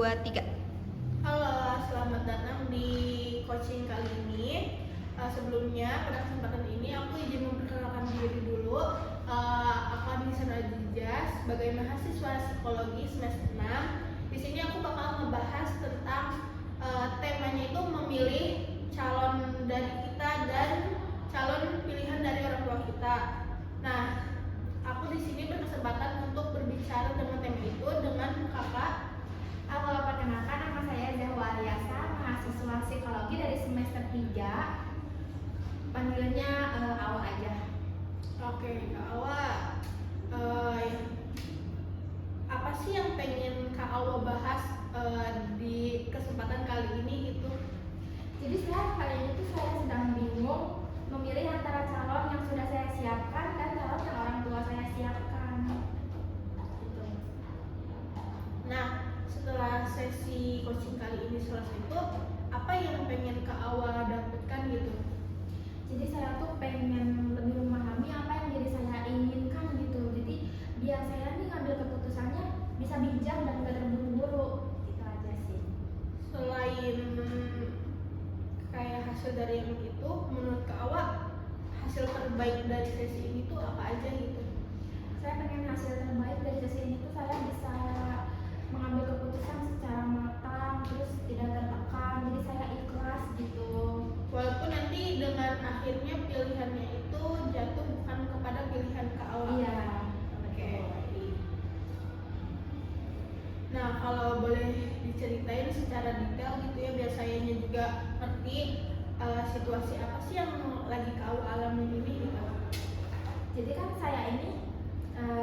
2, 3. Halo, selamat datang di coaching kali ini. Sebelumnya, pada kesempatan ini aku izin memperkenalkan diri dulu. Aku Anissa Najija sebagai mahasiswa psikologi semester 6. Di sini aku bakal ngebahas tentang temanya itu memilih calon dari kita dan calon pilihan dari orang tua kita. Nah, aku di sini berkesempatan untuk berbicara dengan tema itu dengan kakak. Halo, perkenalkan nama saya Zahwa Ariasa, mahasiswa psikologi dari semester 3. Panggilnya Awa aja. Oke, Kak Awa, apa sih yang pengen Kak Awa bahas di kesempatan kali ini gitu? Jadi kali ini tuh saya sedang bingung memilih antara calon yang sudah saya siapkan dan calon yang orang tua saya siapkan. Gitu. Nah, setelah sesi coaching kali ini selesai itu, apa yang pengen Kak Awa dapatkan gitu? Jadi saya tuh pengen lebih memahami apa yang diri saya inginkan gitu. Jadi biar saya nih ngambil keputusannya bisa bijak dan gak terburu-buru. Itu aja sih. Selain kayak hasil dari yang itu, menurut Kak Awa hasil terbaik dari sesi ini tuh apa aja gitu? Saya pengen hasil terbaik dari sesi ini tuh saya bisa mengambil keputusan secara matang, terus tidak tertekan, jadi saya ikhlas gitu. Walaupun nanti dengan akhirnya pilihannya itu jatuh bukan kepada pilihan Kak Awa. Iya. Oke. Nah, kalau boleh diceritain secara detail gitu ya, biar sayanya juga ngerti situasi apa sih yang lagi Kak Awa alami ini gitu. Jadi kan saya ini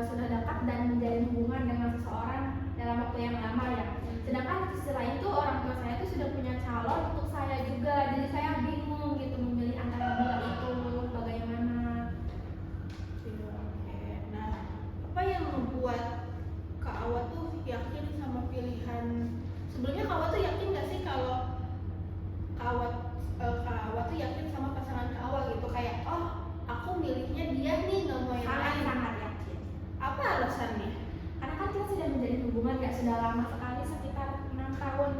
sudah dekat dan menjalin hubungan dengan seseorang dalam waktu yang lama ya. Sedangkan di sisi lain tuh orang tua saya tuh sudah punya calon untuk saya juga. Jadi saya bingung gitu memilih antara dua itu bagaimana. Oke. Nah, apa yang membuat Kak Awa tuh yakin sama pilihan? Sebelumnya Kak Awa tuh yakin gak sih kalau Kak Awa tuh yakin sama pasangan Kak Awa gitu, kayak oh aku milihnya dia nih, nggak mau yang lain. Sangat yakin. Apa alasannya? Karena kan kita sudah menjalin hubungan gak sudah lama sekali, sekitar 6 tahun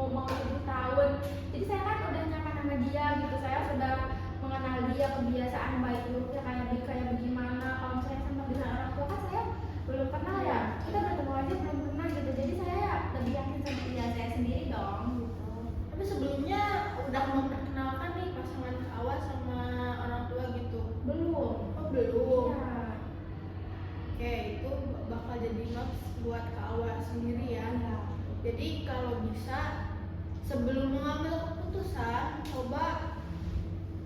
mau 7 tahun. Jadi saya kan udah nyaman sama dia gitu. Saya sudah mengenal dia, kebiasaan baik buruknya kayak bagaimana. Kalau misalnya sama dengan orang tua kan saya belum kenal ya. Kita bertemu aja belum kenal gitu. Jadi saya lebih yakin sama dia saya sendiri dong gitu. Tapi sebelumnya udah memperkenalkan nih pasangan Kak Awa sama orang tua gitu? Belum. Oh belum. Iya. Oke, itu bakal jadi notes buat Kak Awa sendiri ya. Iya. Jadi kalau bisa sebelum mengambil keputusan, coba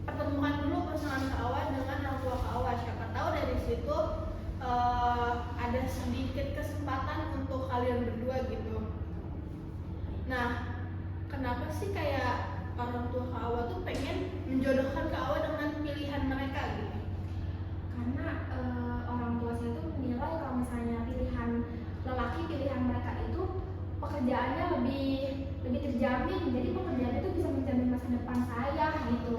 pertemukan dulu pasangan Kak Awa dengan orang tua Kak Awa. Siapa tahu dari situ ada sedikit kesempatan untuk kalian berdua gitu. Nah, kenapa sih kayak orang tua Kak Awa tuh pengen menjodohkan Kak Awa dengan pilihan mereka gitu? Karena orang tua saya tuh menilai kalau misalnya pilihan lelaki, pilihan mereka itu pekerjaannya lebih terjamin. Jadi pekerjaan itu bisa menjamin masa depan saya gitu.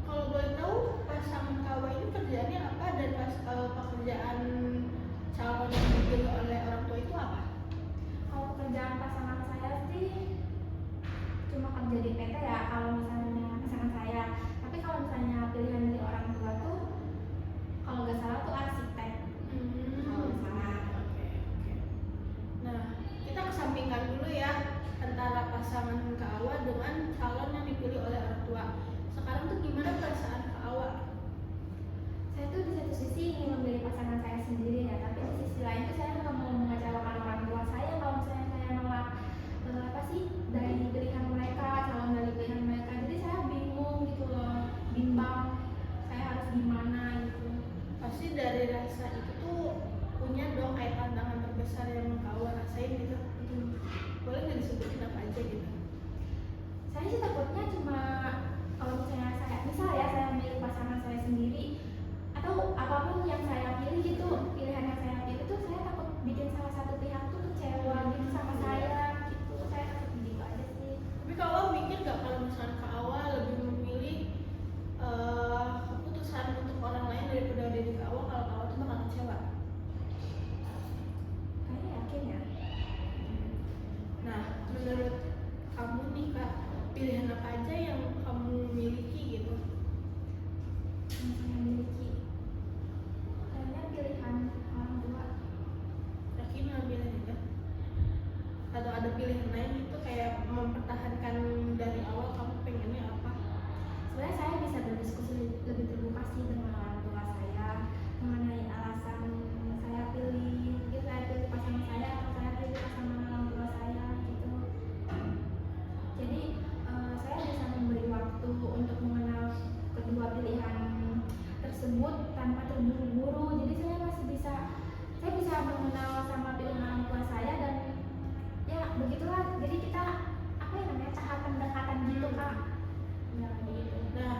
Kalau boleh tahu pasangan Kak Awa ini kerjaannya apa dan pekerjaan calon yang dipilih oleh orang tua itu apa? Kalau pekerjaan pasangan saya sih cuma kerja di PT ya kalau misalnya pasangan saya. Tapi kalau misalnya pilihan dari orang tua tuh kalau nggak salah tuh arsitek. Kalau nggak salah. Oke. Nah, kita kesampingkan dulu ya antara pasangan Kak Awa dengan calon yang dipilih oleh orang tua. Sekarang tuh gimana perasaan Kak Awa? Saya tuh di satu sisi ingin memilih pasangan saya sendiri ya, tapi di sisi lain tuh saya nggak mau mengecewakan orang tua saya kalau misalnya saya nolak apa sih dari pilihan mereka, calon dari pilihan mereka. Jadi saya bingung gitu loh, bimbang saya harus gimana gitu. Pasti dari rasa itu tuh punya dong kayak tantangan terbesar yang Kak Awa rasain gitu. Boleh nggak disebutin apa aja gitu? Saya sih takutnya cuma kalau misalnya saya memilih pasangan saya sendiri atau apapun yang saya pilih gitu, pilihan yang saya pilih tuh saya takut bikin salah satu pihak tuh kecewa pilihan apa aja yang kamu miliki gitu? Yang saya miliki kayaknya pilihan orang tua. Yakin ngambil itu? Atau ada pilihan lain gitu kayak mempertahankan dari awal kamu pengennya apa? Sebenarnya saya bisa berdiskusi lebih terbuka sih dengan orang tua saya mengenai alasan saya pilih, mungkin saya pilih pasangan saya atau saya pilih pasangan orang tua saya gitu. Jadi saya bisa memberi waktu untuk mengenal kedua pilihan tersebut tanpa terburu-buru. Jadi saya bisa mengenal sama pilihan orang tua saya dan ya begitulah. Jadi kita apa ya namanya tahap pendekatan gitu kak. Ya gitu. Nah,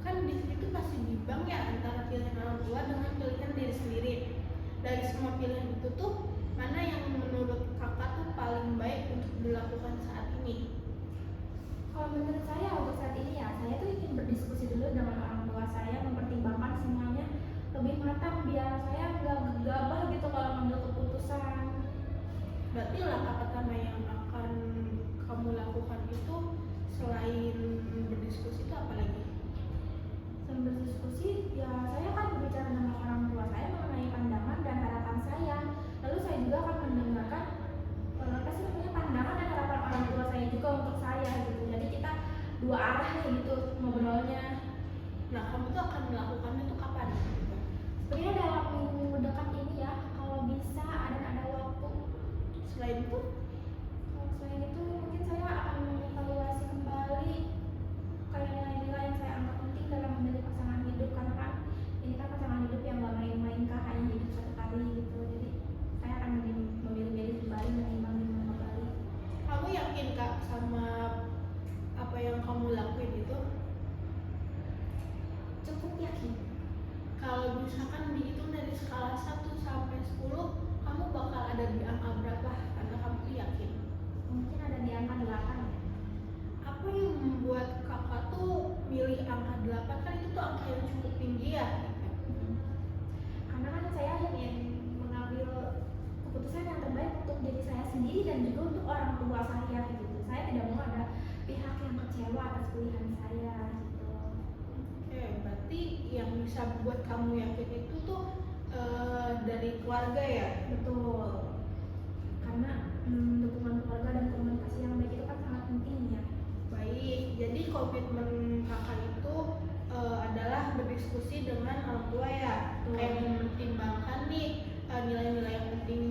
kan di situ pasti bimbang ya antara pilihan orang tua dengan pilihan diri sendiri. Dari semua pilihan itu tuh mana yang menurut kakak tuh paling baik untuk dilakukan saat ini? Kalau menurut saya untuk saat ini ya saya tuh ingin berdiskusi dulu dengan orang tua saya, mempertimbangkan semuanya lebih matang biar saya nggak gegabah gitu kalau mengambil keputusan. Berarti langkah pertama yang akan kamu lakukan itu selain berdiskusi itu apa lagi? Sambil berdiskusi ya saya akan berbicara dengan orang tua saya mengenai pandangan dan harapan saya. Lalu saya juga akan mendengarkan apa sih namanya pandangan dan harapan orang tua saya juga untuk saya gitu. Jadi kita dua arah nih gitu ngobrolnya. Nah, kamu tuh akan melakukannya tuh kapan? Sebenarnya dalam minggu dekat ini ya kalau bisa ada waktu. Selain itu, Kalau selain itu mungkin saya akan mengevaluasi kembali kayak nilai-nilai yang saya anggap penting dalam memilih pasangan hidup, karena kan ini kan pasangan hidup yang gak main-main kah, hanya hidup satu kali gitu. Jadi saya akan memilih kembali, menimbang-nimbang kembali. kamu yakin kak sama apa yang kamu lakuin itu? Cukup yakin. Kalau misalkan dihitung dari skala 1 sampai 10, kamu bakal ada di angka berapa? Karena kamu tuh yakin. Mungkin ada di angka 8 ya. Apa yang membuat kakak tuh milih angka 8? Kan itu tuh angka yang cukup tinggi ya. Karena kan saya ingin mengambil keputusan yang terbaik untuk diri saya sendiri dan juga untuk orang tua saya gitu. Saya tidak mau ada pihak yang kecewa atas pilihan saya gitu. Oke, berarti yang bisa buat kamu yakin itu tuh dari keluarga ya? Betul. Karena dukungan keluarga dan komunikasi yang baik itu kan sangat penting ya. Baik, jadi komitmen kakak itu adalah berdiskusi dengan orang tua ya. Betul. Kayak mempertimbangkan nih nilai-nilai yang penting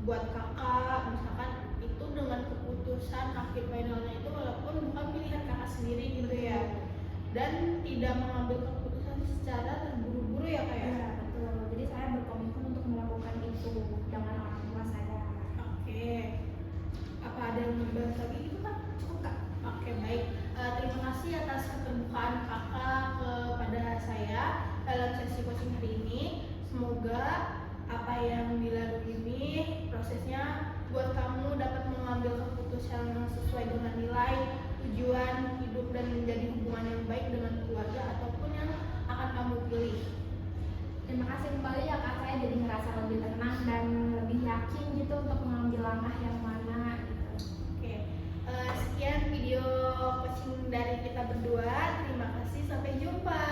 buat kakak, misalkan itu dengan keputusan akhir finalnya itu walaupun bukan pilihan kakak sendiri gitu ya. Dan tidak mengambil keputusan secara terburu-buru ya kak ya. Iya, betul. Jadi saya berkomitmen untuk melakukan itu dengan orang tua saya. Oke, apa ada yang mau dibahas lagi gitu kak? Cukup kak. Oke, baik. Terima kasih atas keterbukaan kakak kepada saya dalam sesi coaching hari ini. Semoga apa yang dilalui ini prosesnya buat kamu dapat mengambil keputusan yang sesuai dengan nilai, tujuan hidup dan menjadi hubungan yang baik dengan keluarga ataupun yang akan kamu pilih. Terima kasih kembali ya kak, saya jadi ngerasa lebih tenang dan lebih yakin gitu untuk mengambil langkah yang mana gitu. Oke, sekian video coaching dari kita berdua. Terima kasih, sampai jumpa.